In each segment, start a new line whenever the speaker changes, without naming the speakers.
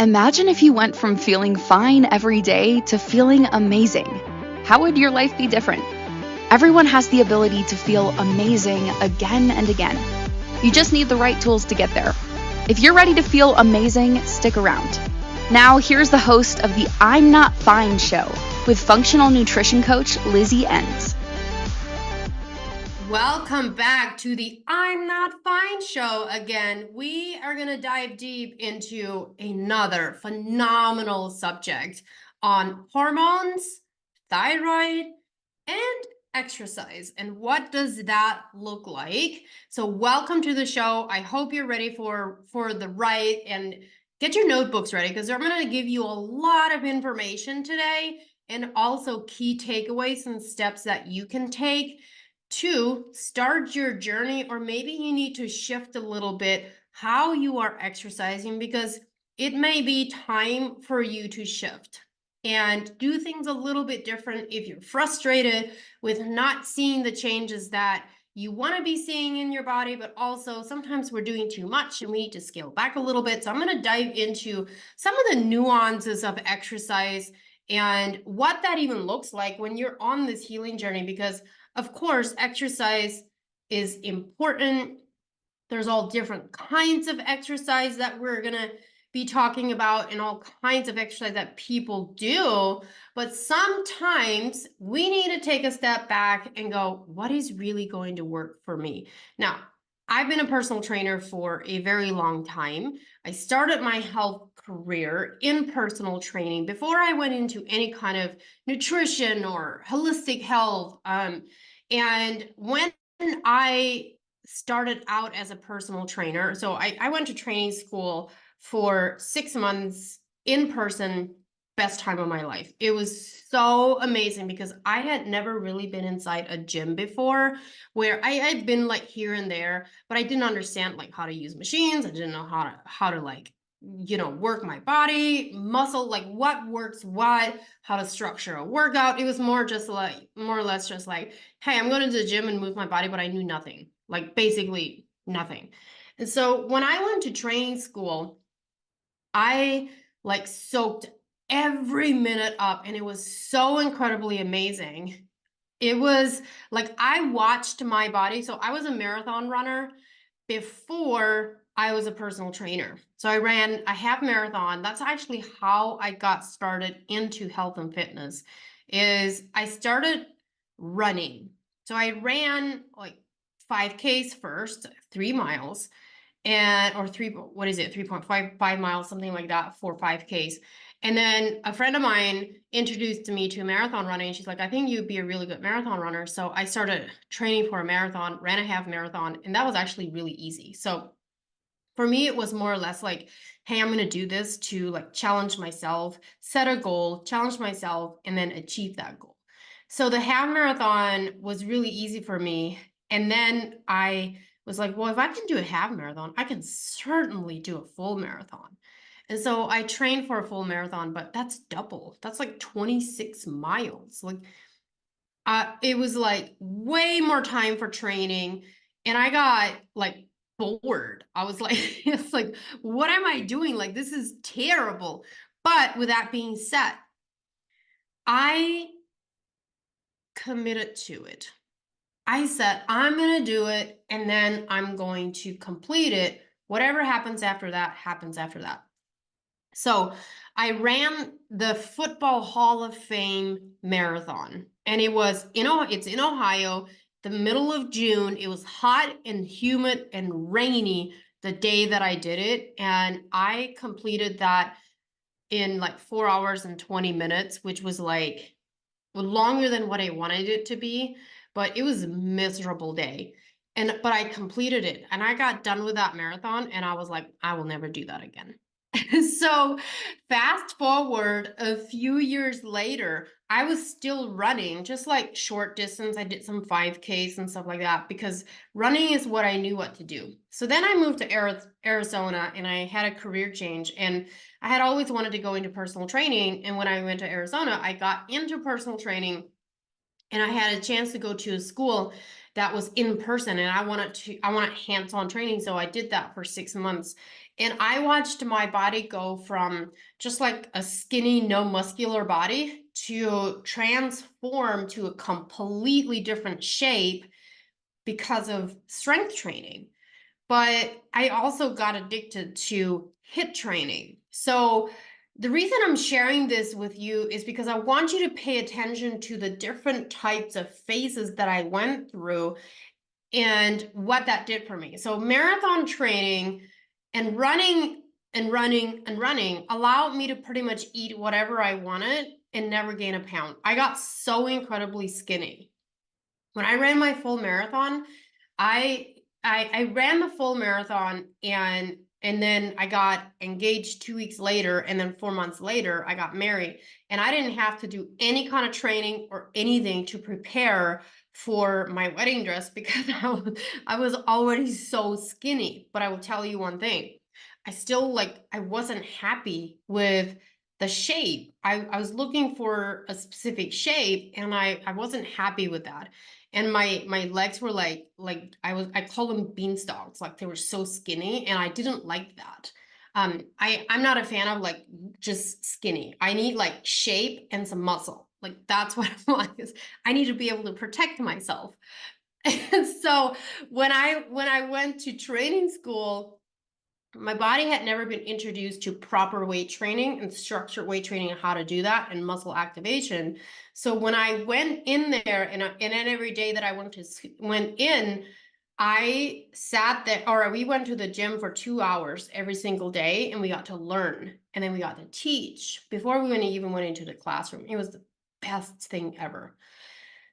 Imagine if you went from feeling fine every day to feeling amazing. How would your life be different? Everyone has the ability to feel amazing again and again. You just need the right tools to get there. If you're ready to feel amazing, stick around. Now, here's the host of the I'm Not Fine show with functional nutrition coach Lizzie Ens.
Welcome back to the I'm Not Fine show again. We are going to dive deep into another phenomenal subject on hormones, thyroid, and exercise. And what does that look like? So welcome to the show. I hope you're ready for the ride, and get your notebooks ready because I'm going to give you a lot of information today and also key takeaways and steps that you can take to start your journey, or maybe you need to shift a little bit how you are exercising because it may be time for you to shift and do things a little bit different if you're frustrated with not seeing the changes that you want to be seeing in your body, but also sometimes we're doing too much and we need to scale back a little bit. So I'm going to dive into some of the nuances of exercise and what that even looks like when you're on this healing journey, because of course, exercise is important. There's all different kinds of exercise that we're going to be talking about and all kinds of exercise that people do. But sometimes we need to take a step back and go, what is really going to work for me? Now, I've been a personal trainer for a very long time. I started my health career in personal training before I went into any kind of nutrition or holistic health. And when I started out as a personal trainer, so I went to training school for 6 months in person, best time of my life. It was so amazing because I had never really been inside a gym before, where I had been like here and there, but I didn't understand like how to use machines. I didn't know how to like work my body, muscle, like what works what, how to structure a workout. It was more or less just like, hey, I'm going to the gym and move my body, but I knew nothing, like basically nothing. And so when I went to training school, I like soaked every minute up, and it was so incredibly amazing. It was like I watched my body. So I was a marathon runner before I was a personal trainer. So I ran a half marathon. That's actually how I got started into health and fitness. Is I started running. So I ran like 5Ks first, 3 miles, and or 3.5 miles, something like that, for 5Ks. And then a friend of mine introduced me to marathon running. She's like, I think you'd be a really good marathon runner. So I started training for a marathon, ran a half marathon, and that was actually really easy. So for me, it was more or less like, hey, I'm going to do this to like challenge myself, set a goal, challenge myself, and then achieve that goal. So the half marathon was really easy for me. And then I was like, well, if I can do a half marathon, I can certainly do a full marathon. And so I trained for a full marathon, but that's double. That's like 26 miles. Like it was like way more time for training. And I got like bored. I was like, it's like, what am I doing? Like, this is terrible. But with that being said, I committed to it. I said, I'm going to do it, and then I'm going to complete it. Whatever happens after that, happens after that. So I ran the Football Hall of Fame marathon, and it's in Ohio, the middle of June. It was hot and humid and rainy the day that I did it, and I completed that in like 4 hours and 20 minutes, which was like longer than what I wanted it to be, but it was a miserable day. But I completed it, and I got done with that marathon, and I was like, I will never do that again. So fast forward a few years later, I was still running, just like short distance. I did some 5Ks and stuff like that because running is what I knew what to do. So then I moved to Arizona, and I had a career change, and I had always wanted to go into personal training. And when I went to Arizona, I got into personal training, and I had a chance to go to a school that was in person, and I wanted hands-on training. So I did that for 6 months. And I watched my body go from just like a skinny, no muscular body to transform to a completely different shape because of strength training. But I also got addicted to HIIT training. So the reason I'm sharing this with you is because I want you to pay attention to the different types of phases that I went through and what that did for me. So marathon training and running and running and running allowed me to pretty much eat whatever I wanted and never gain a pound. I got so incredibly skinny. When I ran my full marathon, I ran the full marathon, and then I got engaged 2 weeks later, and then 4 months later I got married, and I didn't have to do any kind of training or anything to prepare for my wedding dress because I was already so skinny. But I will tell you one thing, I still I wasn't happy with the shape. I was looking for a specific shape, and I wasn't happy with that. And my legs were I call them beanstalks, like they were so skinny, and I didn't like that. I'm not a fan of like just skinny. I need like shape and some muscle. Like that's what I want, is I need to be able to protect myself. And so when I went to training school, my body had never been introduced to proper weight training and structured weight training and how to do that and muscle activation. So when I went in there, and then every day that I went in, I sat there, or we went to the gym for 2 hours every single day, and we got to learn, and then we got to teach before we even went into the classroom. It was the best thing ever.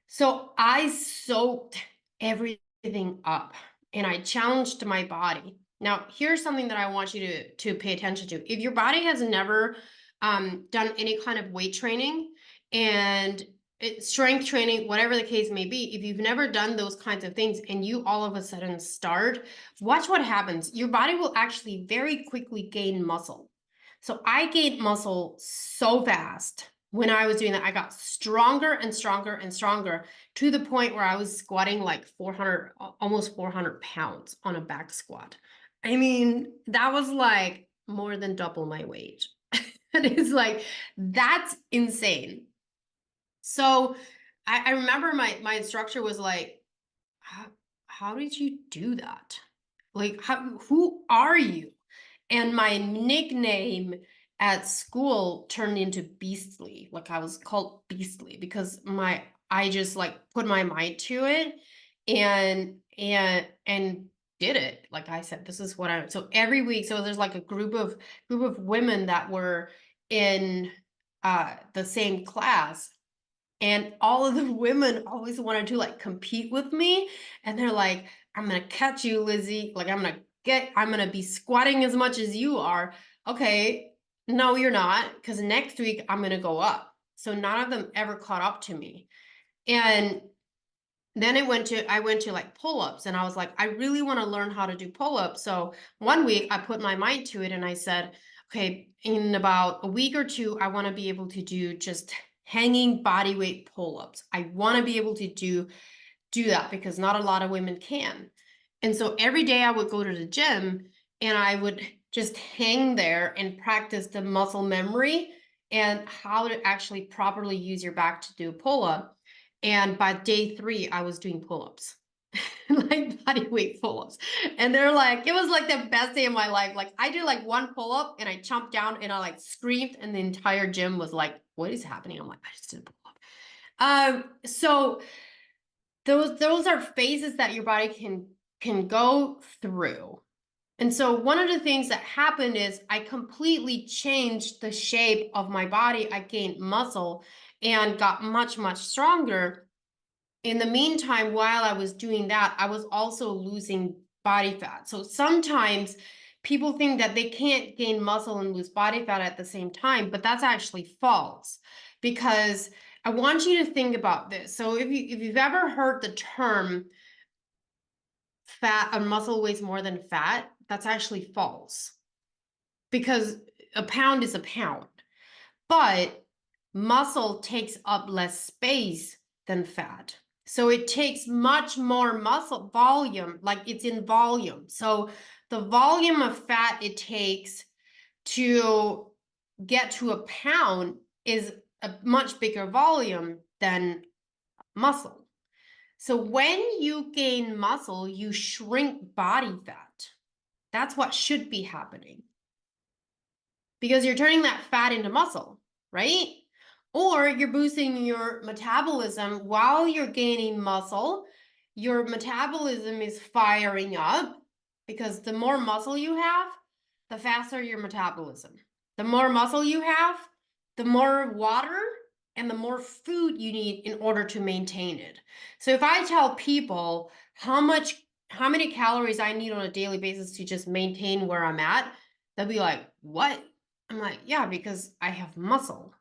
So I soaked everything up, and I challenged my body. Now, here's something that I want you to pay attention to. If your body has never done any kind of weight training and strength training, whatever the case may be, if you've never done those kinds of things and you all of a sudden start, watch what happens. Your body will actually very quickly gain muscle. So I gained muscle so fast when I was doing that. I got stronger and stronger and stronger to the point where I was squatting like 400, almost 400 pounds on a back squat. I mean, that was like more than double my weight. And it's like, that's insane. So I remember my instructor was like, how did you do that? Like, who are you? And my nickname at school turned into Beastly. Like I was called Beastly because I just like put my mind to it and did it. Like I said, this is what so every week, so there's like a group of women that were in the same class, and all of the women always wanted to like compete with me, and they're like, I'm gonna catch you, Lizzie. Like I'm gonna be squatting as much as you are. Okay, no, you're not, because next week I'm gonna go up. So none of them ever caught up to me. And then I went to like pull-ups, and I was like, I really want to learn how to do pull-ups. So one week I put my mind to it, and I said, okay, in about a week or two, I want to be able to do just hanging body weight pull-ups. I want to be able to do that because not a lot of women can. And so every day I would go to the gym, and I would just hang there and practice the muscle memory and how to actually properly use your back to do a pull-up. And by day 3, I was doing pull-ups, like body weight pull-ups. And they're like, it was like the best day of my life. Like I did like one pull-up, and I jumped down, and I like screamed, and the entire gym was like, what is happening? I'm like, I just did a pull-up. So those are phases that your body can go through. And so one of the things that happened is I completely changed the shape of my body. I gained muscle and got much, much stronger. In the meantime, while I was doing that, I was also losing body fat. So sometimes people think that they can't gain muscle and lose body fat at the same time, but that's actually false, because I want you to think about this. So if you've ever heard the term fat or muscle weighs more than fat, that's actually false, because a pound is a pound, but muscle takes up less space than fat. So it takes much more muscle volume, like it's in volume. So the volume of fat it takes to get to a pound is a much bigger volume than muscle. So when you gain muscle, you shrink body fat. That's what should be happening, because you're turning that fat into muscle, right? Or you're boosting your metabolism while you're gaining muscle. Your metabolism is firing up, because the more muscle you have, the faster your metabolism. The more muscle you have, the more water and the more food you need in order to maintain it. So if I tell people how many calories I need on a daily basis to just maintain where I'm at, they'll be like, "What?" I'm like, "Yeah, because I have muscle."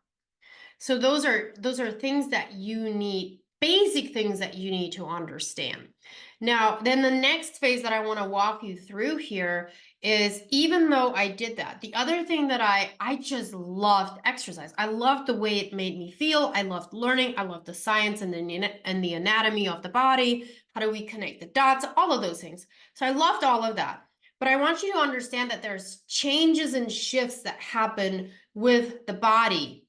So those are things that you need, basic things that you need to understand. Now, then the next phase that I want to walk you through here is, even though I did that, the other thing that I just loved exercise. I loved the way it made me feel. I loved learning. I loved the science and the anatomy of the body. How do we connect the dots? All of those things. So I loved all of that. But I want you to understand that there's changes and shifts that happen with the body.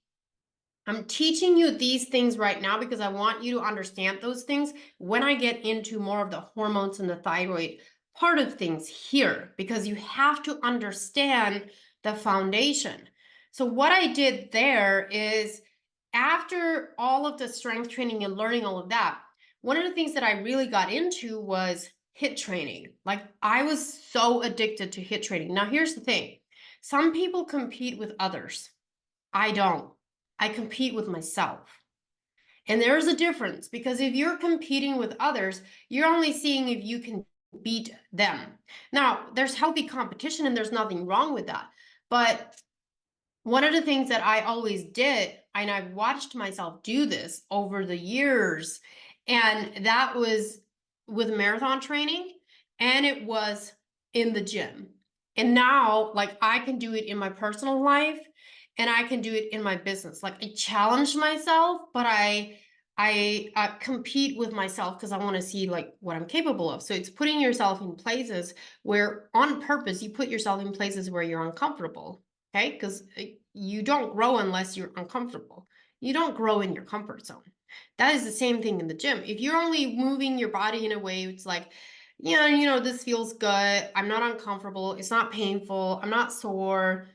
I'm teaching you these things right now because I want you to understand those things when I get into more of the hormones and the thyroid part of things here, because you have to understand the foundation. So what I did there is, after all of the strength training and learning all of that, one of the things that I really got into was HIIT training. Like, I was so addicted to HIIT training. Now, here's the thing. Some people compete with others. I don't. I compete with myself. And there's a difference, because if you're competing with others, you're only seeing if you can beat them. Now, there's healthy competition and there's nothing wrong with that. But one of the things that I always did, and I've watched myself do this over the years, and that was with marathon training, and it was in the gym. And now, like, I can do it in my personal life and I can do it in my business. Like, I challenge myself, but I compete with myself because I want to see like what I'm capable of. So it's putting yourself in places where, on purpose, you put yourself in places where you're uncomfortable. Okay, because you don't grow unless you're uncomfortable. You don't grow in your comfort zone. That is the same thing in the gym. If you're only moving your body in a way, it's like, yeah, this feels good. I'm not uncomfortable. It's not painful. I'm not sore.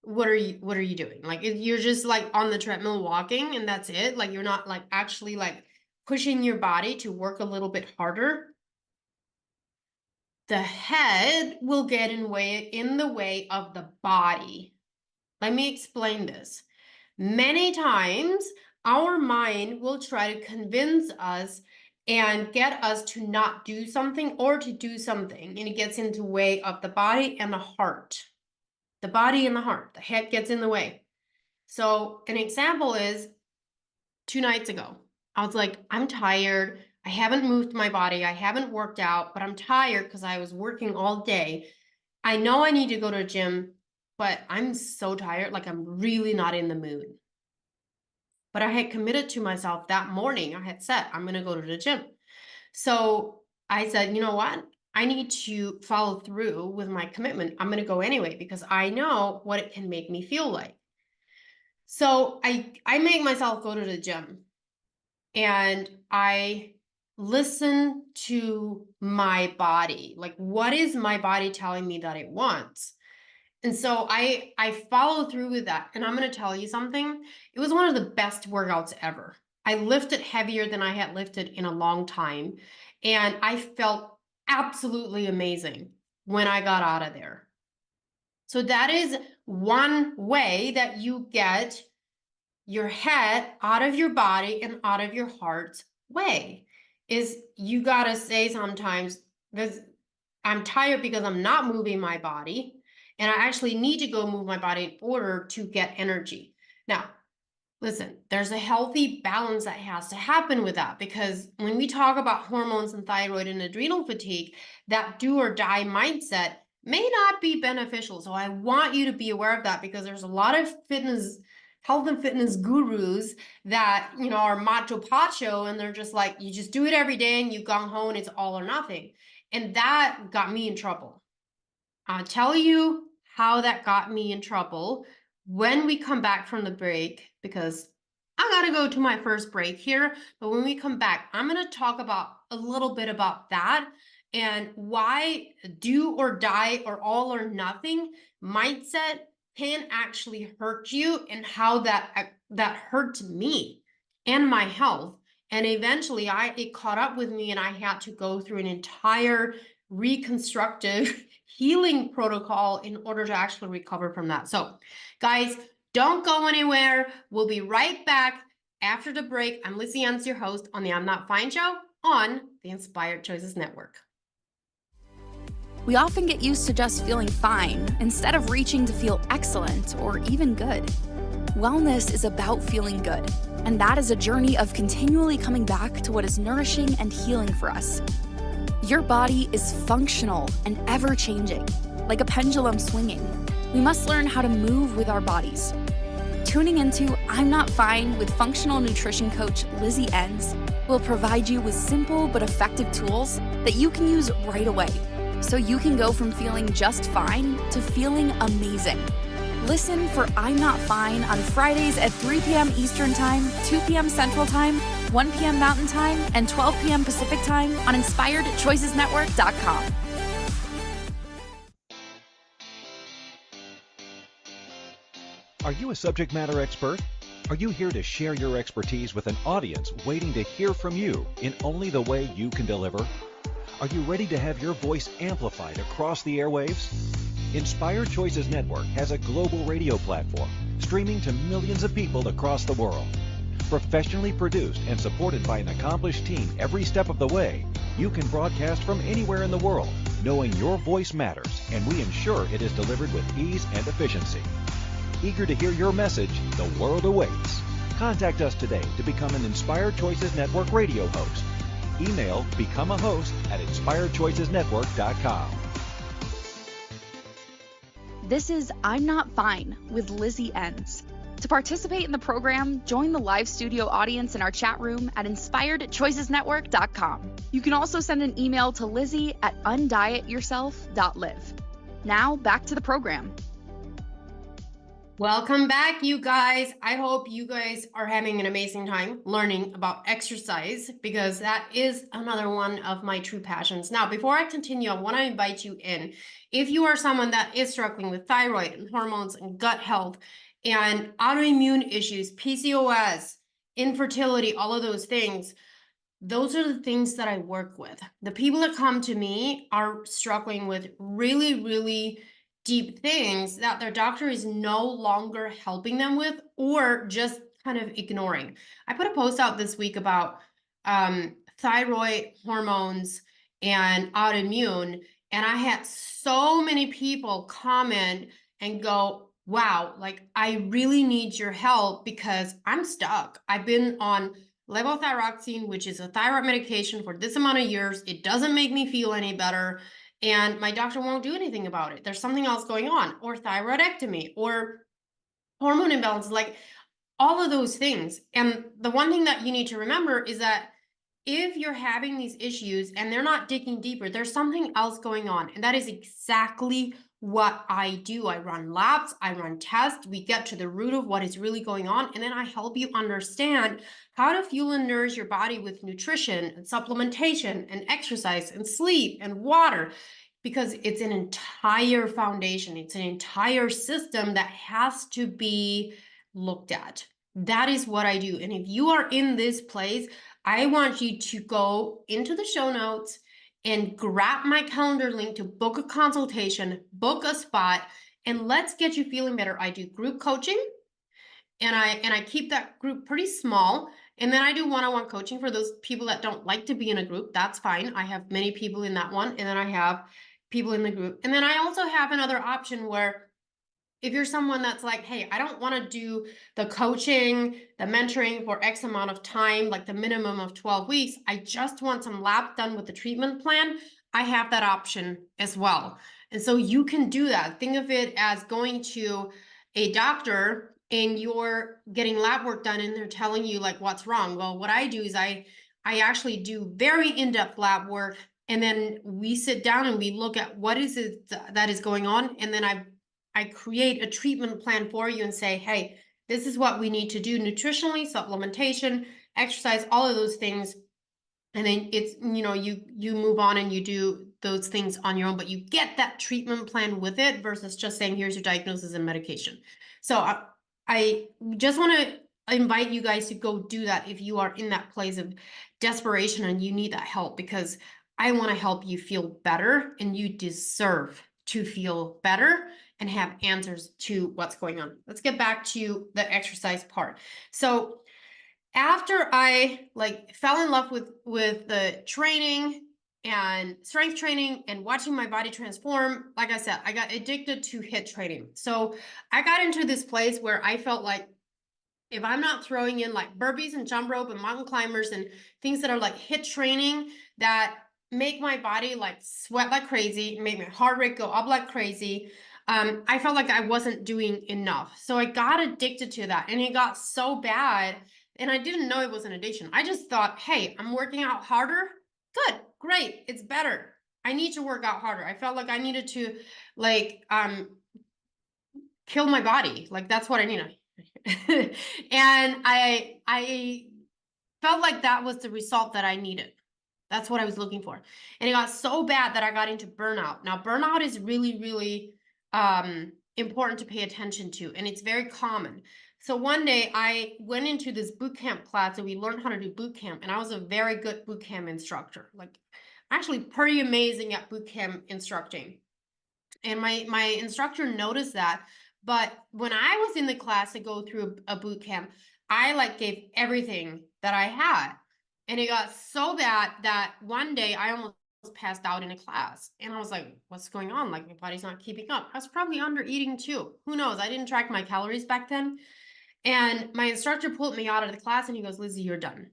What are you doing? Like, you're just like on the treadmill walking and that's it. Like, you're not like actually like pushing your body to work a little bit harder. The head will get in the way of the body. Let me explain this. Many times our mind will try to convince us and get us to not do something or to do something, and it gets in the way of the body and the heart. The body and the heart, the head gets in the way. So an example is 2 nights ago. I was like, I'm tired. I haven't moved my body. I haven't worked out, but I'm tired because I was working all day. I know I need to go to the gym, but I'm so tired. Like, I'm really not in the mood. But I had committed to myself that morning. I had said, I'm going to go to the gym. So I said, you know what? I need to follow through with my commitment. I'm going to go anyway, because I know what it can make me feel like. So I make myself go to the gym, and I listen to my body. Like, what is my body telling me that it wants? And so I follow through with that. And I'm going to tell you something. It was one of the best workouts ever. I lifted heavier than I had lifted in a long time. And I felt absolutely amazing when I got out of there. So that is one way that you get your head out of your body and out of your heart's way, is you got to say sometimes, because I'm tired because I'm not moving my body, and I actually need to go move my body in order to get energy. Now, listen, there's a healthy balance that has to happen with that, because when we talk about hormones and thyroid and adrenal fatigue, that do or die mindset may not be beneficial. So I want you to be aware of that, because there's a lot of health and fitness gurus that, are macho pacho, and they're just like, you just do it every day and you gung ho and it's all or nothing. And that got me in trouble. I'll tell you how that got me in trouble when we come back from the break, because I gotta go to my first break here. But when we come back, I'm gonna talk about a little bit about that and why do or die or all or nothing mindset can actually hurt you, and how that hurt me and my health. And eventually it caught up with me, and I had to go through an entire reconstructive healing protocol in order to actually recover from that. So, guys, don't go anywhere. We'll be right back after the break. I'm Lizzie Ens, your host on the I'm Not Fine show on the Inspired Choices Network.
We often get used to just feeling fine instead of reaching to feel excellent or even good. Wellness is about feeling good, and that is a journey of continually coming back to what is nourishing and healing for us. Your body is functional and ever-changing, like a pendulum swinging. We must learn how to move with our bodies. Tuning into I'm Not Fine with functional nutrition coach Lizzie Ens will provide you with simple but effective tools that you can use right away, so you can go from feeling just fine to feeling amazing. Listen for I'm Not Fine on Fridays at 3 p.m. Eastern Time, 2 p.m. Central Time, 1 p.m. Mountain Time, and 12 p.m. Pacific Time on InspiredChoicesNetwork.com.
Are you a subject matter expert? Are you here to share your expertise with an audience waiting to hear from you in only the way you can deliver? Are you ready to have your voice amplified across the airwaves? Inspired Choices Network has a global radio platform streaming to millions of people across the world. Professionally produced and supported by an accomplished team every step of the way, you can broadcast from anywhere in the world, knowing your voice matters, and we ensure it is delivered with ease and efficiency. Eager to hear your message, the world awaits. Contact us today to become an Inspired Choices Network radio host. Email becomeahost@inspiredchoicesnetwork.com.
This is I'm Not Fine with Lizzie Ens. To participate in the program, join the live studio audience in our chat room at InspiredChoicesNetwork.com. You can also send an email to Lizzie@undietyourself.live. Now, back to the program.
Welcome back, you guys. I hope you guys are having an amazing time learning about exercise, because that is another one of my true passions. Now, before I continue, I want to invite you in. If you are someone that is struggling with thyroid and hormones and gut health and autoimmune issues, PCOS, infertility, all of those things, those are the things that I work with. The people that come to me are struggling with really, really deep things that their doctor is no longer helping them with, or just kind of ignoring. I put a post out this week about thyroid, hormones, and autoimmune, and I had so many people comment and go, wow, like I really need your help because I'm stuck. I've been on levothyroxine, which is a thyroid medication, for this amount of years. It doesn't make me feel any better. And my doctor won't do anything about it. There's something else going on, or thyroidectomy, or hormone imbalance, like all of those things. And the one thing that you need to remember is that if you're having these issues and they're not digging deeper, there's something else going on. And that is exactly what I do. I run labs, I run tests, we get to the root of what is really going on, and then I help you understand how to fuel and nourish your body with nutrition and supplementation and exercise and sleep and water, because it's an entire foundation. It's an entire system that has to be looked at. That is what I do. And if you are in this place, I want you to go into the show notes and grab my calendar link to book a consultation, book a spot, and let's get you feeling better. I do group coaching, and I keep that group pretty small. And then I do one-on-one coaching for those people that don't like to be in a group. That's fine. I have many people in that one, and then I have people in the group. And then I also have another option where if you're someone that's like, hey, I don't want to do the coaching, the mentoring for X amount of time, like the minimum of 12 weeks, I just want some labs done with the treatment plan, I have that option as well. And so you can do that. Think of it as going to a doctor and you're getting lab work done and they're telling you like what's wrong. Well, what I do is I actually do very in-depth lab work And then we sit down and we look at what is it that is going on. And then I create a treatment plan for you and say, hey, this is what we need to do nutritionally, supplementation, exercise, all of those things. And then it's, you move on and you do those things on your own, but you get that treatment plan with it versus just saying, here's your diagnosis and medication. So I just want to invite you guys to go do that if you are in that place of desperation and you need that help, because I want to help you feel better, and you deserve to feel better and have answers to what's going on. Let's get back to the exercise part. So after I fell in love with the training and strength training and watching my body transform, like I said, I got addicted to HIIT training. So I got into this place where I felt like if I'm not throwing in like burpees and jump rope and mountain climbers and things that are like HIIT training that make my body like sweat like crazy, make my heart rate go up like crazy, I felt like I wasn't doing enough. So I got addicted to that, and it got so bad. And I didn't know it was an addiction. I just thought, hey, I'm working out harder. Good, great, it's better. I need to work out harder. I felt like I needed to kill my body. Like that's what I needed. And I felt like that was the result that I needed. That's what I was looking for. And it got so bad that I got into burnout. Now, burnout is really, really important to pay attention to, and it's very common. So one day I went into this boot camp class and we learned how to do boot camp, and I was a very good boot camp instructor, like actually pretty amazing at boot camp instructing. And my instructor noticed that. But when I was in the class to go through a boot camp, I gave everything that I had. And it got so bad that one day I almost passed out in a class. And I was like, what's going on? Like, my body's not keeping up. I was probably under eating too. Who knows? I didn't track my calories back then. And my instructor pulled me out of the class and he goes, Lizzie, you're done.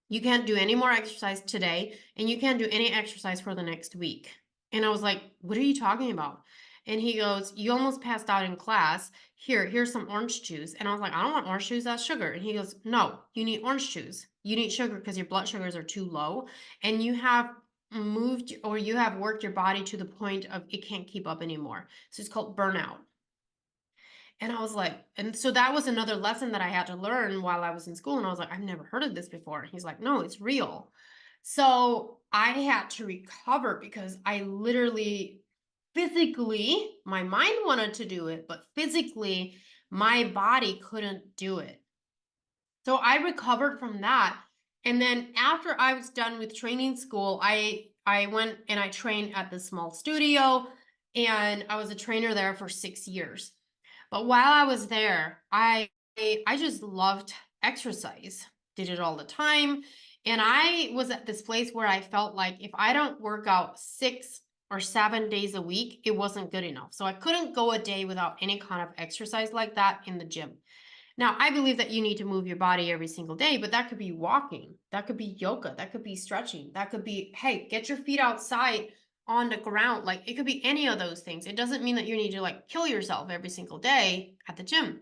You can't do any more exercise today, and you can't do any exercise for the next week. And I was like, what are you talking about? And he goes, you almost passed out in class. Here's some orange juice. And I was like, I don't want orange juice, that's sugar. And he goes, no, you need orange juice. You need sugar because your blood sugars are too low, and you have moved, or you have worked your body to the point of it can't keep up anymore. So it's called burnout. And I was like, and so that was another lesson that I had to learn while I was in school. And I was like, I've never heard of this before. He's like, no, it's real. So I had to recover because I literally, physically, my mind wanted to do it, but physically, my body couldn't do it. So I recovered from that. And then after I was done with training school, I went and I trained at the small studio, and I was a trainer there for 6 years. But while I was there, I just loved exercise, did it all the time. And I was at this place where I felt like if I don't work out 6 or 7 days a week, it wasn't good enough. So I couldn't go a day without any kind of exercise like that in the gym. Now, I believe that you need to move your body every single day, but that could be walking, that could be yoga, that could be stretching, that could be, hey, get your feet outside on the ground. Like, it could be any of those things. It doesn't mean that you need to kill yourself every single day at the gym.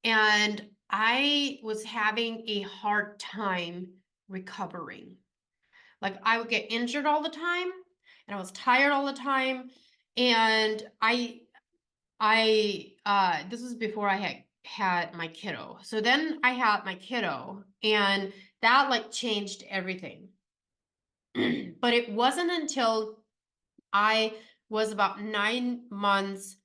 And I was having a hard time recovering. Like, I would get injured all the time, and I was tired all the time. And this was before I had my kiddo. So then I had my kiddo, and that changed everything. But it wasn't until I was about 9 months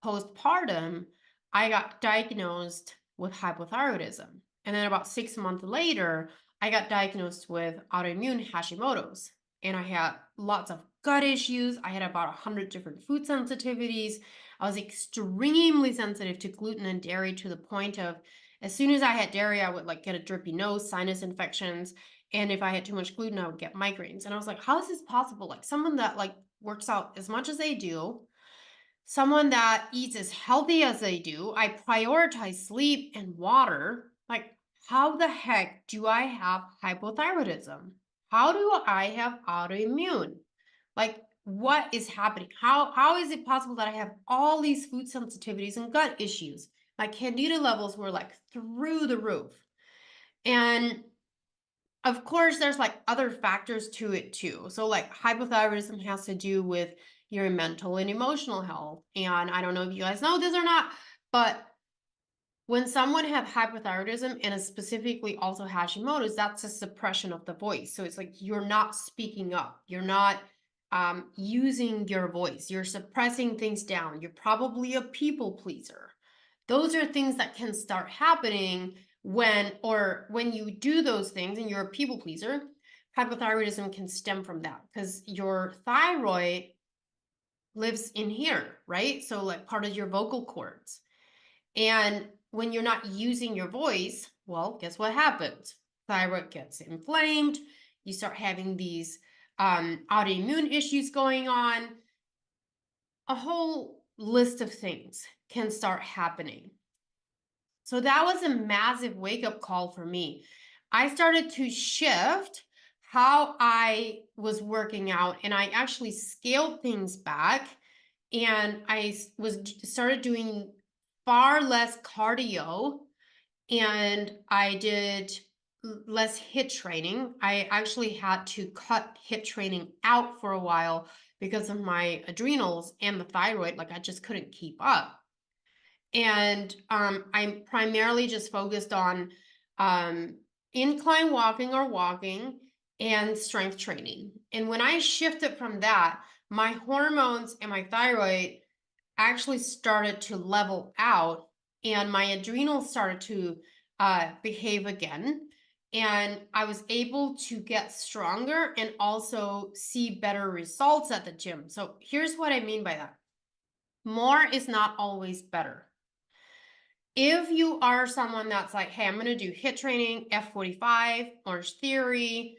postpartum, I got diagnosed with hypothyroidism. And then about 6 months later, I got diagnosed with autoimmune Hashimoto's. And I had lots of gut issues. I had about 100 different food sensitivities. I was extremely sensitive to gluten and dairy, to the point of, as soon as I had dairy, I would get a drippy nose, sinus infections. And if I had too much gluten, I would get migraines. And I was like, how is this possible? Someone that works out as much as they do, someone that eats as healthy as they do, I prioritize sleep and water. How the heck do I have hypothyroidism? How do I have autoimmune? What is happening? How is it possible that I have all these food sensitivities and gut issues? My candida levels were through the roof. And of course, there's like other factors to it too. So like hypothyroidism has to do with your mental and emotional health. And I don't know if you guys know this or not, but when someone have hypothyroidism and specifically also Hashimoto's, that's a suppression of the voice. So it's like you're not speaking up. You're not using your voice. You're suppressing things down. You're probably a people pleaser. Those are things that can start happening when you do those things and you're a people pleaser. Hypothyroidism can stem from that because your thyroid lives in here, right? So like part of your vocal cords. And when you're not using your voice, well, guess what happens? Thyroid gets inflamed. You start having these autoimmune issues going on. A whole list of things can start happening. So that was a massive wake-up call for me. I started to shift how I was working out, and I actually scaled things back, and I started doing far less cardio, and I did less HIIT training. I actually had to cut HIIT training out for a while because of my adrenals and the thyroid. Like I just couldn't keep up. And I'm primarily just focused on incline walking or walking and strength training. And when I shifted from that, my hormones and my thyroid actually started to level out, and my adrenals started to behave again. And I was able to get stronger and also see better results at the gym. So here's what I mean by that. More is not always better. If you are someone that's like, hey, I'm going to do HIIT training, F45, Orange Theory,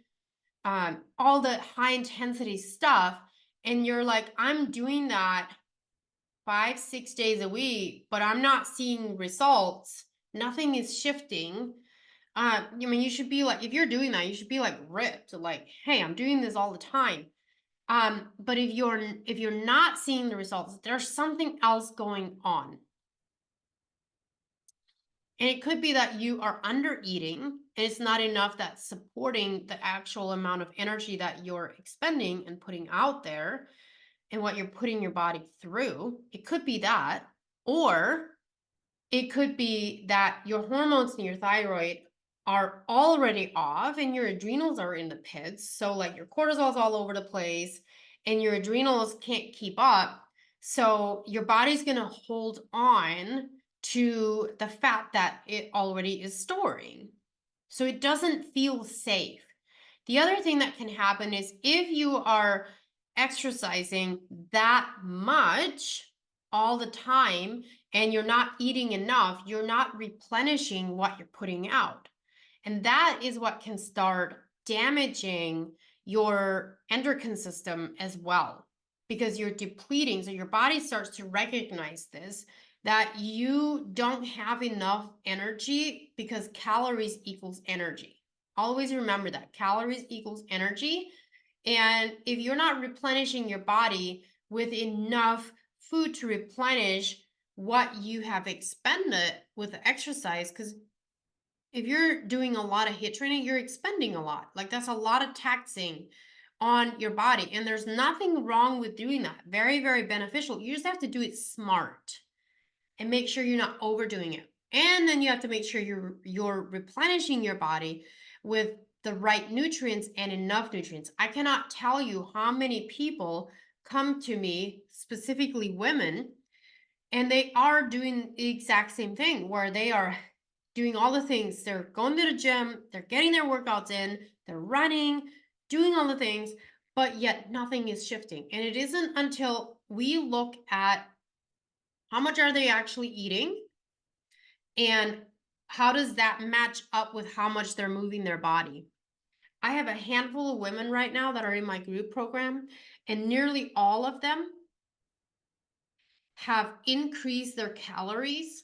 all the high intensity stuff, and you're like, I'm doing that 5-6 days a week, but I'm not seeing results, nothing is shifting. I mean, you should be like, if you're doing that, you should be like ripped, like, hey, I'm doing this all the time. But if you're not seeing the results, there's something else going on. And it could be that you are under eating and it's not enough that's supporting the actual amount of energy that you're expending and putting out there and what you're putting your body through. It could be that, or it could be that your hormones and your thyroid are already off and your adrenals are in the pits. So like your cortisol's all over the place and your adrenals can't keep up. So your body's going to hold on to the fat that it already is storing. So it doesn't feel safe. The other thing that can happen is if you are exercising that much all the time and you're not eating enough, you're not replenishing what you're putting out. And that is what can start damaging your endocrine system as well, because you're depleting. So your body starts to recognize this, that you don't have enough energy because calories equals energy. Always remember that calories equals energy. And if you're not replenishing your body with enough food to replenish what you have expended with the exercise, because if you're doing a lot of HIIT training, you're expending a lot. Like that's a lot of taxing on your body. And there's nothing wrong with doing that. Very, very beneficial. You just have to do it smart and make sure you're not overdoing it. And then you have to make sure you're replenishing your body with the right nutrients and enough nutrients. I cannot tell you how many people come to me, specifically women, and they are doing the exact same thing where they are doing all the things. They're going to the gym, they're getting their workouts in, they're running, doing all the things, but yet nothing is shifting. And it isn't until we look at how much are they actually eating and how does that match up with how much they're moving their body. I have a handful of women right now that are in my group program, and nearly all of them have increased their calories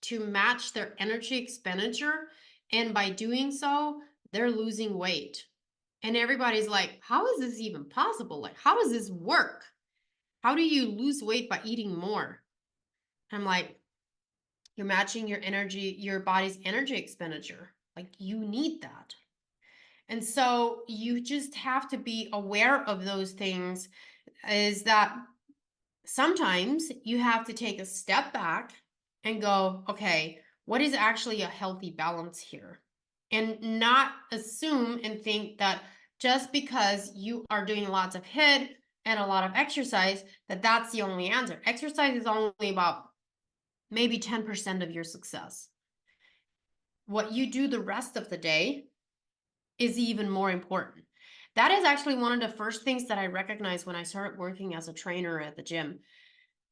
to match their energy expenditure. And by doing so, they're losing weight. And everybody's like, how is this even possible? Like, how does this work? How do you lose weight by eating more? I'm like, you're matching your energy, your body's energy expenditure. Like you need that. And so you just have to be aware of those things, is that sometimes you have to take a step back and go, okay, what is actually a healthy balance here? And not assume and think that just because you are doing lots of HIIT and a lot of exercise, that that's the only answer. Exercise is only about maybe 10% of your success. What you do the rest of the day is even more important. That is actually one of the first things that I recognized when I started working as a trainer at the gym.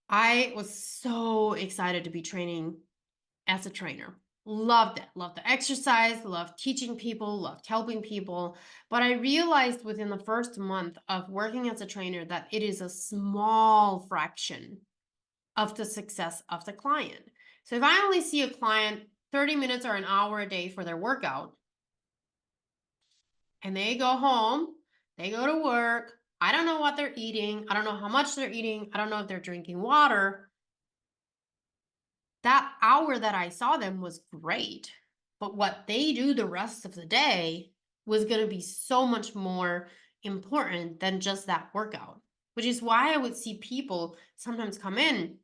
I was so excited to be training as a trainer. Loved it. Loved the exercise, loved teaching people, loved helping people. But I realized within the first month of working as a trainer that it is a small fraction of the success of the client. So if I only see a client 30 minutes or an hour a day for their workout, and they go home, they go to work, I don't know what they're eating, I don't know how much they're eating, I don't know if they're drinking water, that hour that I saw them was great. But what they do the rest of the day was going to be so much more important than just that workout, which is why I would see people sometimes come in.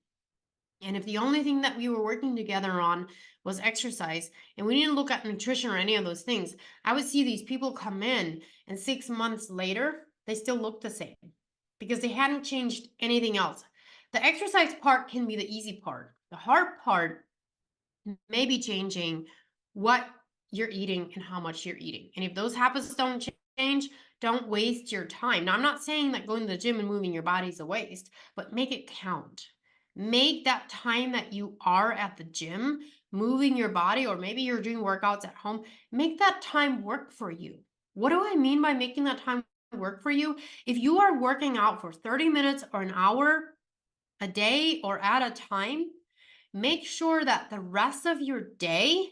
And if the only thing that we were working together on was exercise and we didn't look at nutrition or any of those things, I would see these people come in and 6 months later, they still look the same because they hadn't changed anything else. The exercise part can be the easy part. The hard part may be changing what you're eating and how much you're eating. And if those habits don't change, don't waste your time. Now, I'm not saying that going to the gym and moving your body is a waste, but make it count. Make that time that you are at the gym, moving your body, or maybe you're doing workouts at home, make that time work for you. What do I mean by making that time work for you? If you are working out for 30 minutes or an hour a day or at a time, make sure that the rest of your day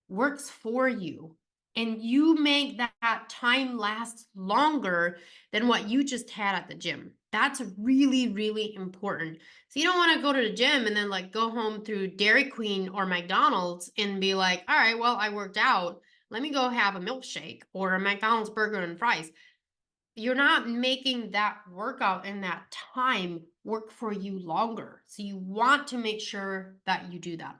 works for you and you make that time last longer than what you just had at the gym. That's really, really important. So you don't want to go to the gym and then like go home through Dairy Queen or McDonald's and be like, all right, well, I worked out. Let me go have a milkshake or a McDonald's burger and fries. You're not making that workout and that time work for you longer. So you want to make sure that you do that.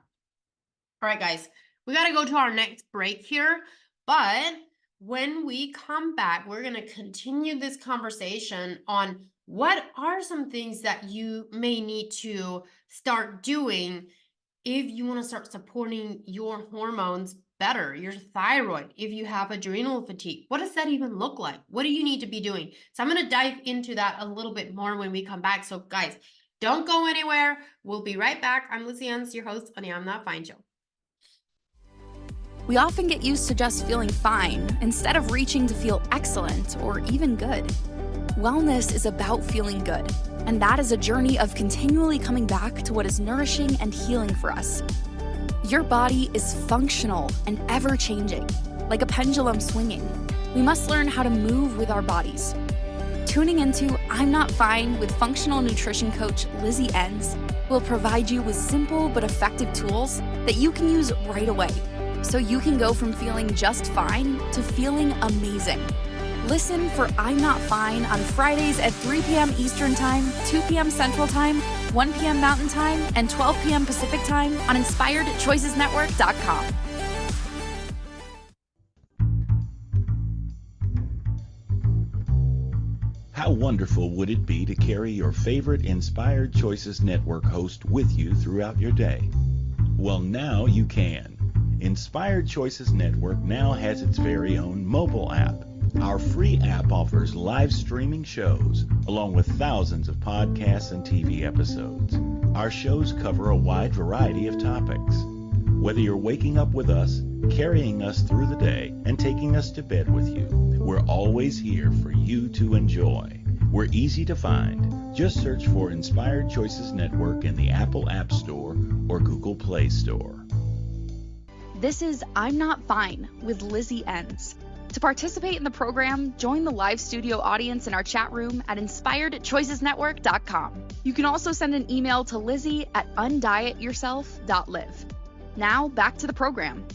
All right, guys, we got to go to our next break here. But when we come back, we're going to continue this conversation on what are some things that you may need to start doing if you want to start supporting your hormones better, your thyroid, if you have adrenal fatigue. What does that even look like? What do you need to be doing? So I'm going to dive into that a little bit more when we come back. So guys, don't go anywhere. We'll be right back. I'm Lizzie Ens, your host on the I'm Not Fine Show.
We often get used to just feeling fine instead of reaching to feel excellent or even good. Wellness is about feeling good, and that is a journey of continually coming back to what is nourishing and healing for us. Your body is functional and ever-changing, like a pendulum swinging. We must learn how to move with our bodies. Tuning into I'm Not Fine with functional nutrition coach Lizzie Ens will provide you with simple but effective tools that you can use right away, so you can go from feeling just fine to feeling amazing. Listen for I'm Not Fine on Fridays at 3 p.m. Eastern Time, 2 p.m. Central Time, 1 p.m. Mountain Time, and 12 p.m. Pacific Time on InspiredChoicesNetwork.com.
How wonderful would it be to carry your favorite Inspired Choices Network host with you throughout your day? Well, now you can. Inspired Choices Network now has its very own mobile app. Our free app offers live streaming shows, along with thousands of podcasts and TV episodes. Our shows cover a wide variety of topics. Whether you're waking up with us, carrying us through the day, and taking us to bed with you, we're always here for you to enjoy. We're easy to find. Just search for Inspired Choices Network in the Apple App Store or Google Play Store.
This is I'm Not Fine with Lizzie Ens. To participate in the program, join the live studio audience in our chat room at InspiredChoicesNetwork.com. You can also send an email to Lizzie at undietyourself.live. Now, back to the program.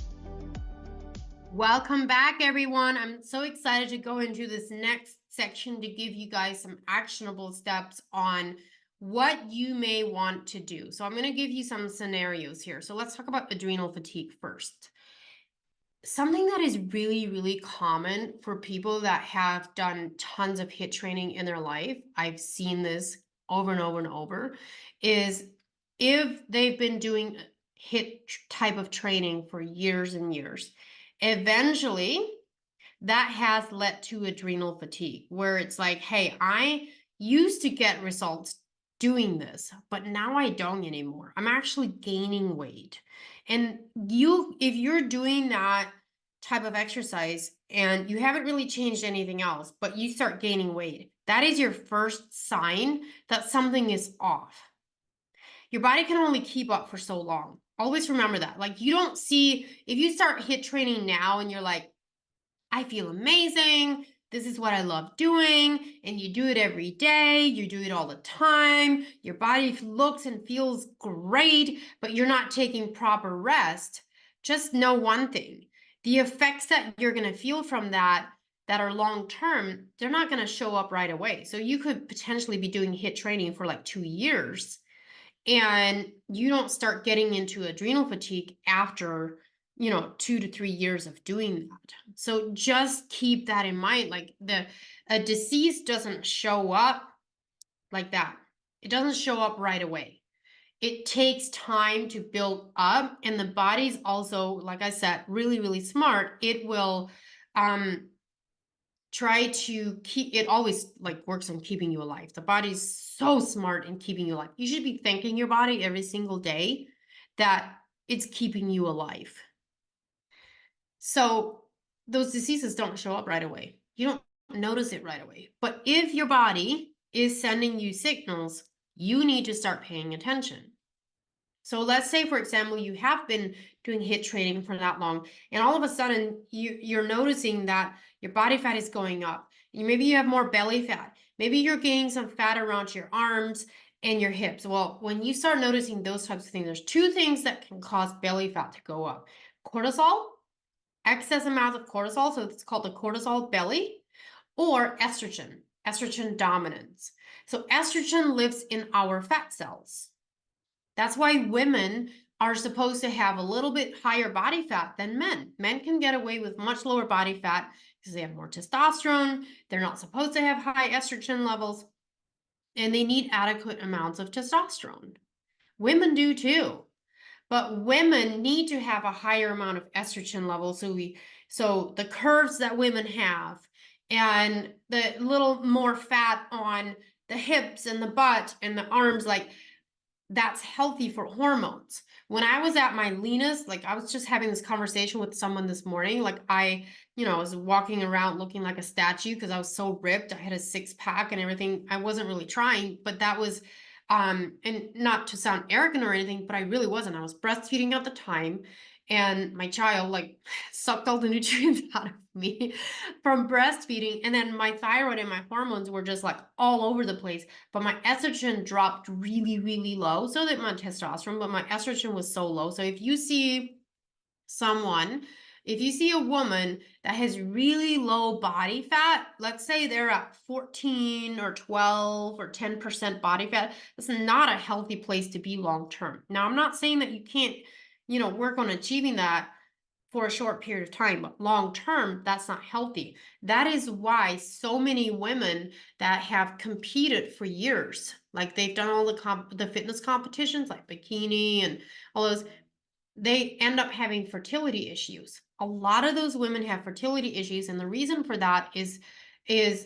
Welcome back, everyone. I'm so excited to go into this next section to give you guys some actionable steps on what you may want to do. So I'm going to give you some scenarios here. So let's talk about adrenal fatigue first. Something that is really, really common for people that have done tons of HIIT training in their life, I've seen this over and over and over, is if they've been doing HIIT type of training for years and years, eventually that has led to adrenal fatigue, where it's like, hey, I used to get results doing this, but now I don't anymore. I'm actually gaining weight. And if you're doing that type of exercise and you haven't really changed anything else, but you start gaining weight, that is your first sign that something is off. Your body can only keep up for so long. Always remember that. Like, you don't see, if you start HIIT training now and you're like, I feel amazing, this is what I love doing, and you do it every day, you do it all the time, your body looks and feels great, but you're not taking proper rest, just know one thing. The effects that you're going to feel from that are long term, they're not going to show up right away. So you could potentially be doing HIIT training for like 2 years, and you don't start getting into adrenal fatigue after 2 to 3 years of doing that. So just keep that in mind. Like, a disease doesn't show up like that. It doesn't show up right away. It takes time to build up, and the body's also, like I said, really, really smart. It will try to keep, it always like works on keeping you alive. The body's so smart in keeping you alive. You should be thanking your body every single day that it's keeping you alive. So those diseases don't show up right away. You don't notice it right away. But if your body is sending you signals, you need to start paying attention. So let's say, for example, you have been doing HIIT training for that long, and all of a sudden you're noticing that your body fat is going up. Maybe you have more belly fat. Maybe you're gaining some fat around your arms and your hips. Well, when you start noticing those types of things, there's 2 things that can cause belly fat to go up: cortisol, excess amounts of cortisol, so it's called the cortisol belly, or estrogen dominance. So estrogen lives in our fat cells. That's why women are supposed to have a little bit higher body fat than men. Men can get away with much lower body fat because they have more testosterone. They're not supposed to have high estrogen levels, and they need adequate amounts of testosterone. Women do too. But women need to have a higher amount of estrogen level. So the curves that women have, and the little more fat on the hips and the butt and the arms, like, that's healthy for hormones. When I was at my leanest, like, I was just having this conversation with someone this morning, like, I was walking around looking like a statue because I was so ripped. I had a 6-pack and everything. I wasn't really trying, but that was and not to sound arrogant or anything, but I really wasn't. I was breastfeeding at the time, and my child like sucked all the nutrients out of me from breastfeeding. And then my thyroid and my hormones were just like all over the place. But my estrogen dropped really, really low. So did my testosterone, but my estrogen was so low. So if you see a woman that has really low body fat, let's say they're at 14 or 12 or 10% body fat, that's not a healthy place to be long term. Now, I'm not saying that you can't, work on achieving that for a short period of time, but long term, that's not healthy. That is why so many women that have competed for years, like they've done all the fitness competitions like bikini and all those, they end up having fertility issues. A lot of those women have fertility issues, and the reason for that is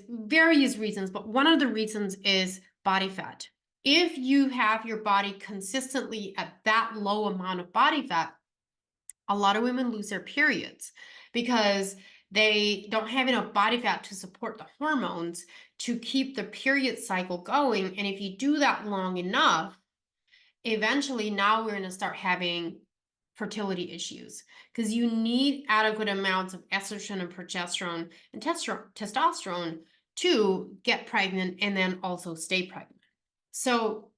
various reasons, but one of the reasons is body fat. If you have your body consistently at that low amount of body fat, a lot of women lose their periods because they don't have enough body fat to support the hormones to keep the period cycle going. And if you do that long enough, eventually now we're going to start having fertility issues because you need adequate amounts of estrogen and progesterone and testosterone to get pregnant and then also stay pregnant. So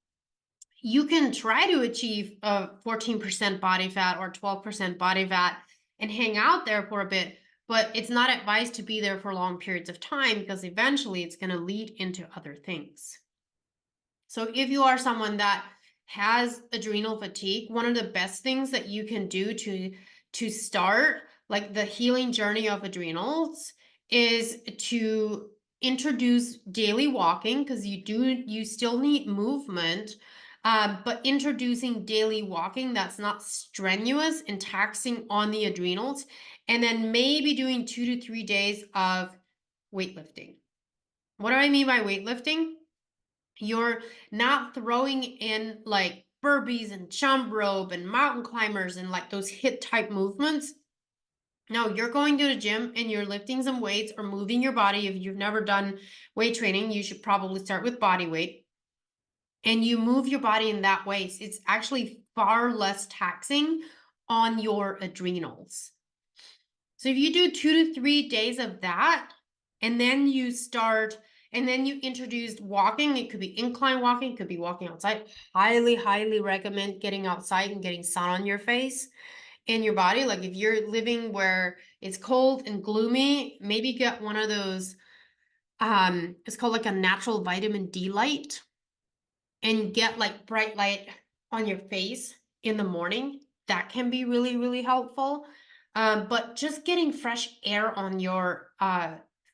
you can try to achieve a 14% body fat or 12% body fat and hang out there for a bit, but it's not advised to be there for long periods of time because eventually it's going to lead into other things. So if you are someone that has adrenal fatigue, one of the best things that you can do to start like the healing journey of adrenals is to introduce daily walking, because you still need movement, but introducing daily walking that's not strenuous and taxing on the adrenals, and then maybe doing 2 to 3 days of weightlifting. What do I mean by weightlifting? You're not throwing in like burpees and jump rope and mountain climbers and like those HIIT type movements. No, you're going to the gym and you're lifting some weights or moving your body. If you've never done weight training, you should probably start with body weight. And you move your body in that way. It's actually far less taxing on your adrenals. So if you do 2 to 3 days of that, and then you introduced walking, it could be incline walking, it could be walking outside. Highly, highly recommend getting outside and getting sun on your face and your body. Like if you're living where it's cold and gloomy, maybe get one of those, it's called like a natural vitamin D light, and get like bright light on your face in the morning. That can be really, really helpful. But just getting fresh air on your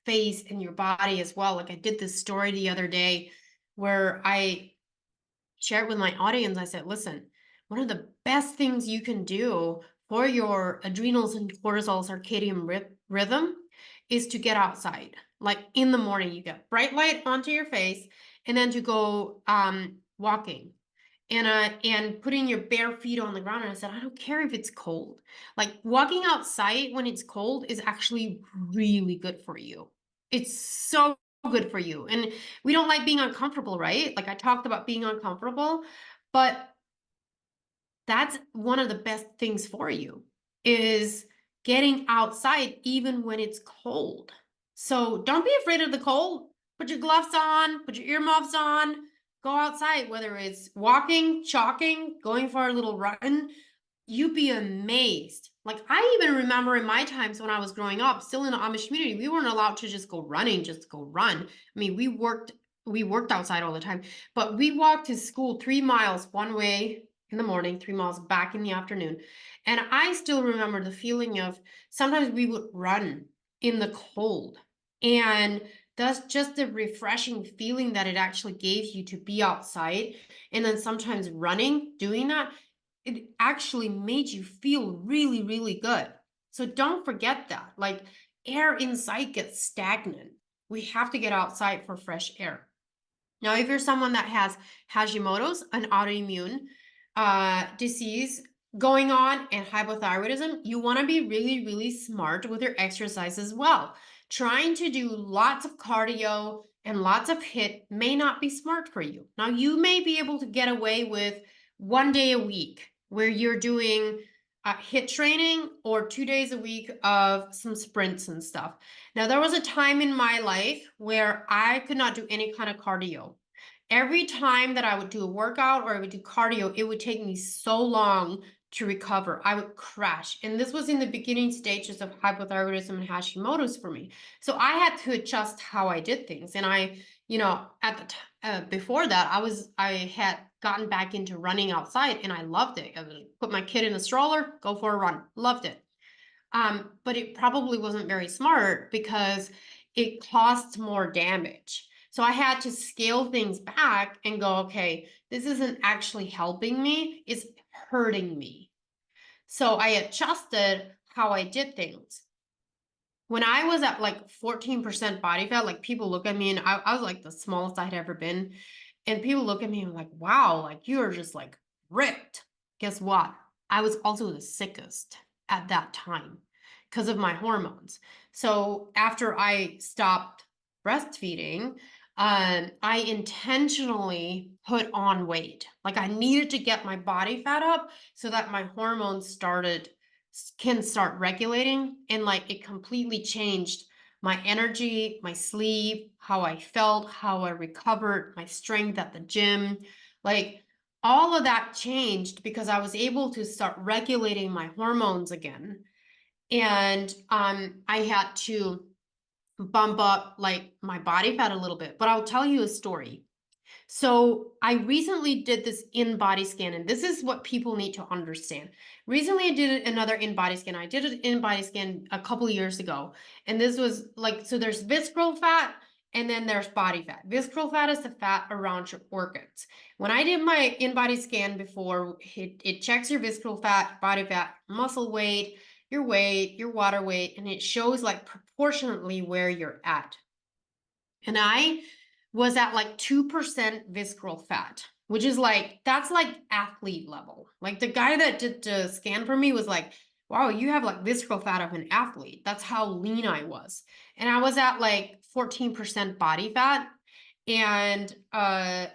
face and your body as well. Like I did this story the other day where I shared with my audience, I said, listen, one of the best things you can do for your adrenals and cortisol circadian rhythm is to get outside. Like in the morning, you get bright light onto your face, and then to go walking and putting your bare feet on the ground. And I said, I don't care if it's cold. Like walking outside when it's cold is actually really good for you. It's so good for you. And we don't like being uncomfortable, right? Like I talked about being uncomfortable, but that's one of the best things for you is getting outside even when it's cold. So don't be afraid of the cold. Put your gloves on, put your earmuffs on, go outside, whether it's walking, chalking, going for a little run. You'd be amazed. Like I even remember in my times when I was growing up, still in the Amish community, we weren't allowed to just go running, just go run. I mean, we worked outside all the time, but we walked to school 3 miles one way in the morning, 3 miles back in the afternoon. And I still remember the feeling of sometimes we would run in the cold. And that's just the refreshing feeling that it actually gave you to be outside. And then sometimes running, doing that, it actually made you feel really, really good. So don't forget that. Like air inside gets stagnant. We have to get outside for fresh air. Now, if you're someone that has Hashimoto's, an autoimmune disease going on, and hypothyroidism, you want to be really, really smart with your exercise as well. Trying to do lots of cardio and lots of HIIT may not be smart for you. Now, you may be able to get away with 1 day a week where you're doing HIIT training or 2 days a week of some sprints and stuff. Now, there was a time in my life where I could not do any kind of cardio. Every time that I would do a workout or I would do cardio, it would take me so long to recover. I would crash. And this was in the beginning stages of hypothyroidism and Hashimoto's for me. So I had to adjust how I did things. And I, at the before that, I had gotten back into running outside and I loved it. I would put my kid in a stroller, go for a run. Loved it. But it probably wasn't very smart because it caused more damage. So I had to scale things back and go, okay, this isn't actually helping me, it's hurting me. So I adjusted how I did things. When I was at like 14% body fat, like people look at me and I was like the smallest I had ever been. And people look at me and like, wow, like you're just like ripped. Guess what? I was also the sickest at that time because of my hormones. So after I stopped breastfeeding, I intentionally put on weight. Like I needed to get my body fat up so that my hormones can start regulating, and like it completely changed my energy, my sleep, how I felt, how I recovered, my strength at the gym. Like all of that changed because I was able to start regulating my hormones again. And I had to bump up like my body fat a little bit. But I'll tell you a story. So I recently did this in-body scan, and this is what people need to understand. Recently, I did another in-body scan. I did an in-body scan a couple of years ago, and this was like, so there's visceral fat, and then there's body fat. Visceral fat is the fat around your organs. When I did my in-body scan before, it checks your visceral fat, body fat, muscle weight, your water weight, and it shows like proportionately where you're at. And I was at like 2% visceral fat, which is like, that's like athlete level. Like the guy that did the scan for me was like, wow, you have like visceral fat of an athlete. That's how lean I was. And I was at like 14% body fat and at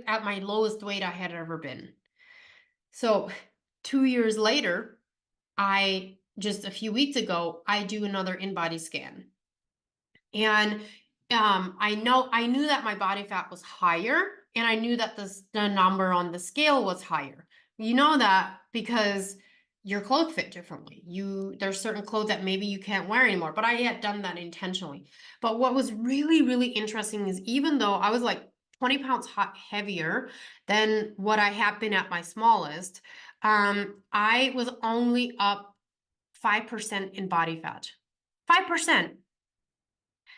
my lowest weight I had ever been. So 2 years later, just a few weeks ago, I do another in-body scan. And I knew that my body fat was higher, and I knew that the number on the scale was higher. You know that because your clothes fit differently. There's certain clothes that maybe you can't wear anymore, but I had done that intentionally. But what was really, really interesting is even though I was like 20 pounds heavier than what I had been at my smallest, I was only up 5% in body fat. 5%.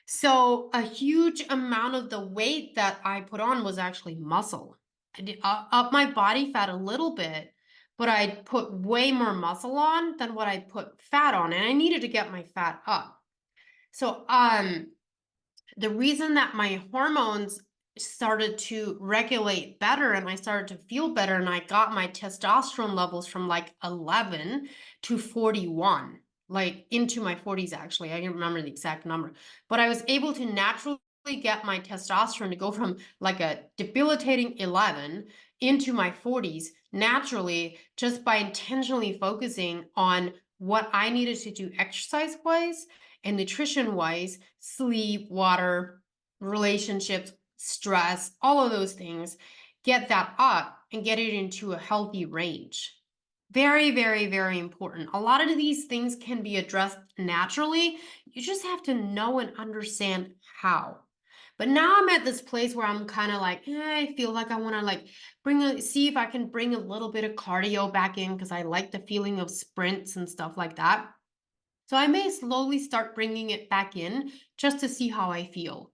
So a huge amount of the weight that I put on was actually muscle. I did up my body fat a little bit, but I put way more muscle on than what I put fat on, and I needed to get my fat up. So the reason that my hormones started to regulate better and I started to feel better and I got my testosterone levels from like 11 to 41, like into my 40s actually. I don't remember the exact number, but I was able to naturally get my testosterone to go from like a debilitating 11 into my 40s naturally, just by intentionally focusing on what I needed to do exercise wise and nutrition wise, sleep, water, relationships, stress, all of those things, get that up and get it into a healthy range. Very, very, very important. A lot of these things can be addressed naturally. You just have to know and understand how. But now I'm at this place where I'm kind of like, I feel like I want to like see if I can bring a little bit of cardio back in because I like the feeling of sprints and stuff like that. So I may slowly start bringing it back in just to see how I feel.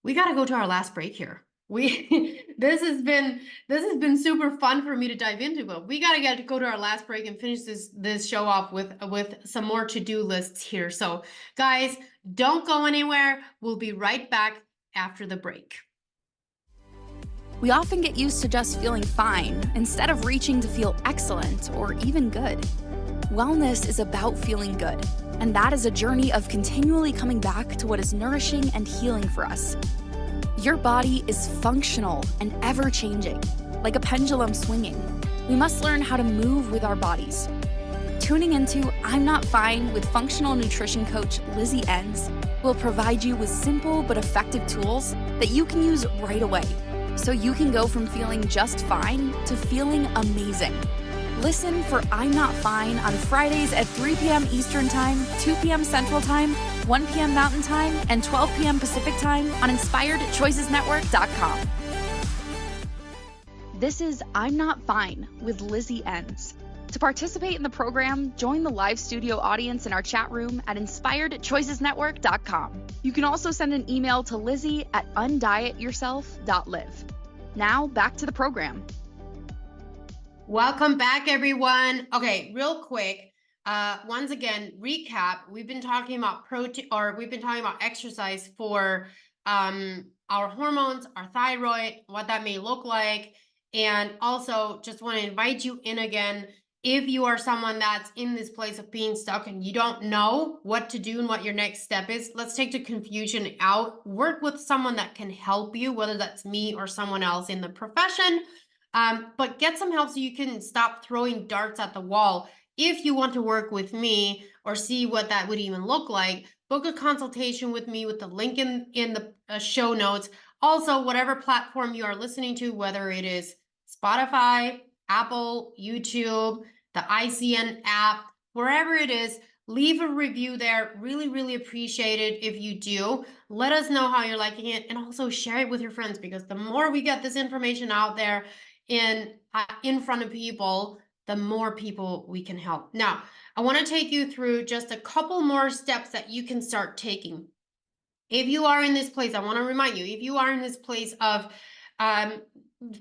We got to go to our last break here. This has been super fun for me to dive into, but we got to go to our last break and finish this show off with some more to-do lists here. So guys, don't go anywhere. We'll be right back after the break.
We often get used to just feeling fine instead of reaching to feel excellent or even good. Wellness is about feeling good, and that is a journey of continually coming back to what is nourishing and healing for us. Your body is functional and ever-changing, like a pendulum swinging. We must learn how to move with our bodies. Tuning into I'm Not Fine with functional nutrition coach Lizzie Ens will provide you with simple but effective tools that you can use right away, so you can go from feeling just fine to feeling amazing. Listen for I'm Not Fine on Fridays at 3 p.m. Eastern Time, 2 p.m. Central Time, 1 p.m. Mountain Time, and 12 p.m. Pacific Time on InspiredChoicesNetwork.com. This is I'm Not Fine with Lizzie Ens. To participate in the program, join the live studio audience in our chat room at InspiredChoicesNetwork.com. You can also send an email to Lizzie at undietyourself.live. Now, back to the program.
Welcome back, everyone. Okay, real quick. Once again, recap. We've been talking about exercise for our hormones, our thyroid, what that may look like, and also just want to invite you in again. If you are someone that's in this place of being stuck and you don't know what to do and what your next step is, let's take the confusion out. Work with someone that can help you, whether that's me or someone else in the profession. But get some help so you can stop throwing darts at the wall. If you want to work with me or see what that would even look like, book a consultation with me with the link in the show notes. Also, whatever platform you are listening to, whether it is Spotify, Apple, YouTube, the ICN app, wherever it is, Leave a review there. Really, really appreciate it if you do. Let us know how you're liking it, and also share it with your friends, because the more we get this information out there in front of people, the more people we can help. Now, I want to take you through just a couple more steps that you can start taking. If you are in this place, I want to remind you, if you are in this place of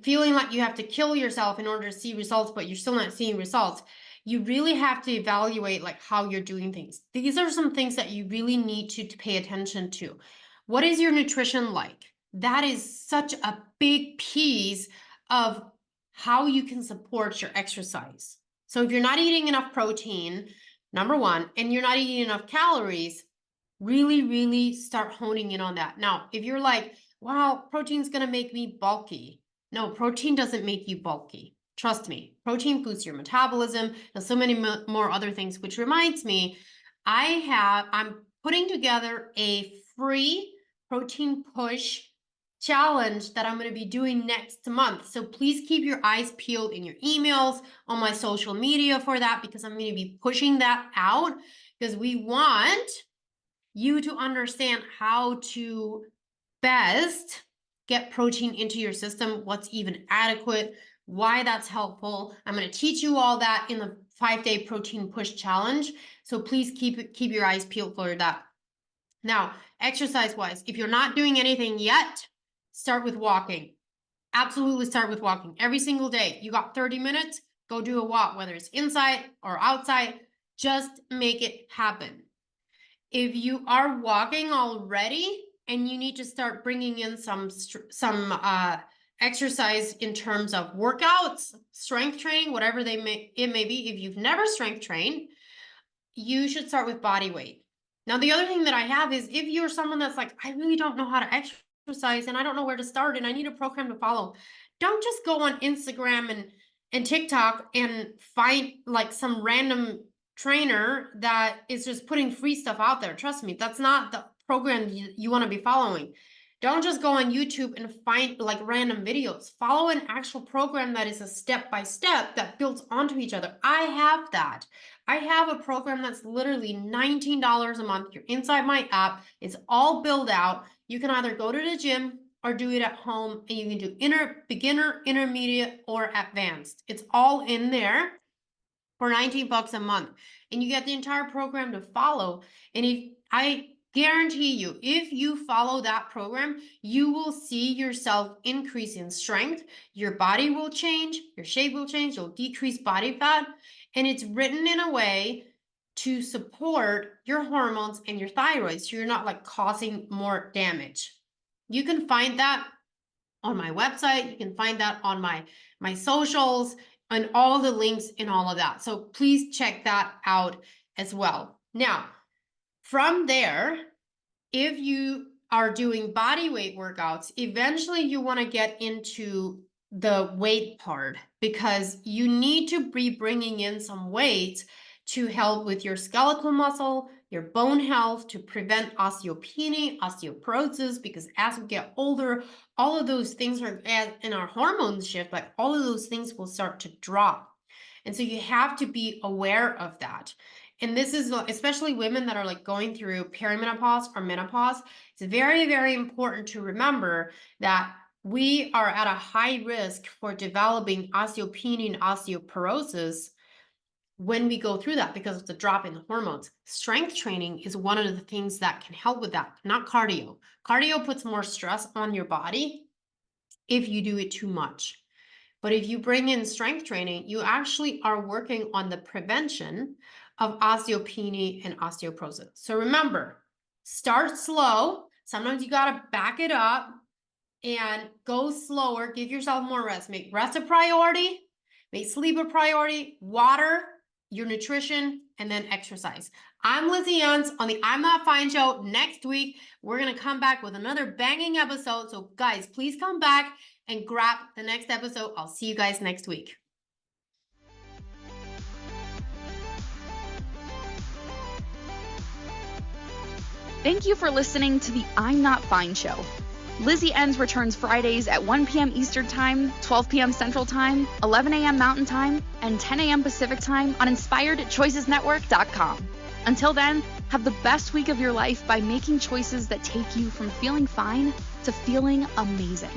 feeling like you have to kill yourself in order to see results, but you're still not seeing results, you really have to evaluate like how you're doing things. These are some things that you really need to pay attention to. What is your nutrition like? That is such a big piece of how you can support your exercise. So if you're not eating enough protein, number one, and you're not eating enough calories, really, really start honing in on that. Now, if you're like, wow, protein's going to make me bulky. No, protein doesn't make you bulky. Trust me, protein boosts your metabolism and so many more other things, which reminds me, I'm putting together a free protein push challenge that I'm going to be doing next month. So please keep your eyes peeled in your emails, on my social media for that, because I'm going to be pushing that out, because we want you to understand how to best get protein into your system, what's even adequate, why that's helpful. I'm going to teach you all that in the 5-day protein push challenge. So please keep your eyes peeled for that. Now, exercise-wise, if you're not doing anything yet, start with walking. Absolutely start with walking. Every single day, you got 30 minutes, go do a walk, whether it's inside or outside, just make it happen. If you are walking already and you need to start bringing in some exercise in terms of workouts, strength training, whatever it may be, if you've never strength trained, you should start with body weight. Now, the other thing that I have is, if you're someone that's like, I really don't know how to exercise and I don't know where to start and I need a program to follow, don't just go on Instagram and TikTok and find like some random trainer that is just putting free stuff out there. Trust me, that's not the program you want to be following. Don't just go on YouTube and find like random videos. Follow an actual program that is a step-by-step that builds onto each other. I have that. I have a program that's literally $19 a month. You're inside my app. It's all built out. You can either go to the gym or do it at home, and you can do beginner, intermediate, or advanced. It's all in there for $19 a month, and you get the entire program to follow. And I guarantee you, if you follow that program, you will see yourself increase in strength. Your body will change, your shape will change, you'll decrease body fat, and it's written in a way to support your hormones and your thyroid, so you're not like causing more damage. You can find that on my website. You can find that on my socials and all the links and all of that. So please check that out as well. Now, from there, if you are doing body weight workouts, eventually you want to get into the weight part, because you need to be bringing in some weight to help with your skeletal muscle, your bone health, to prevent osteopenia, osteoporosis, because as we get older, all of those things are, in our hormones shift, but all of those things will start to drop. And so you have to be aware of that. And this is especially women that are like going through perimenopause or menopause. It's very, very important to remember that we are at a high risk for developing osteopenia and osteoporosis when we go through that, because of the drop in the hormones. Strength training is one of the things that can help with that, not cardio. Cardio puts more stress on your body if you do it too much. But if you bring in strength training, you actually are working on the prevention of osteopenia and osteoporosis. So remember, start slow. Sometimes you got to back it up and go slower. Give yourself more rest. Make rest a priority, make sleep a priority, water, your nutrition, and then exercise. I'm Lizzie Ens on the I'm Not Fine show. Next week, we're going to come back with another banging episode. So guys, please come back and grab the next episode. I'll see you guys next week.
Thank you for listening to the I'm Not Fine show. Lizzie Ens returns Fridays at 1 p.m. Eastern Time, 12 p.m. Central Time, 11 a.m. Mountain Time, and 10 a.m. Pacific Time on InspiredChoicesNetwork.com. Until then, have the best week of your life by making choices that take you from feeling fine to feeling amazing.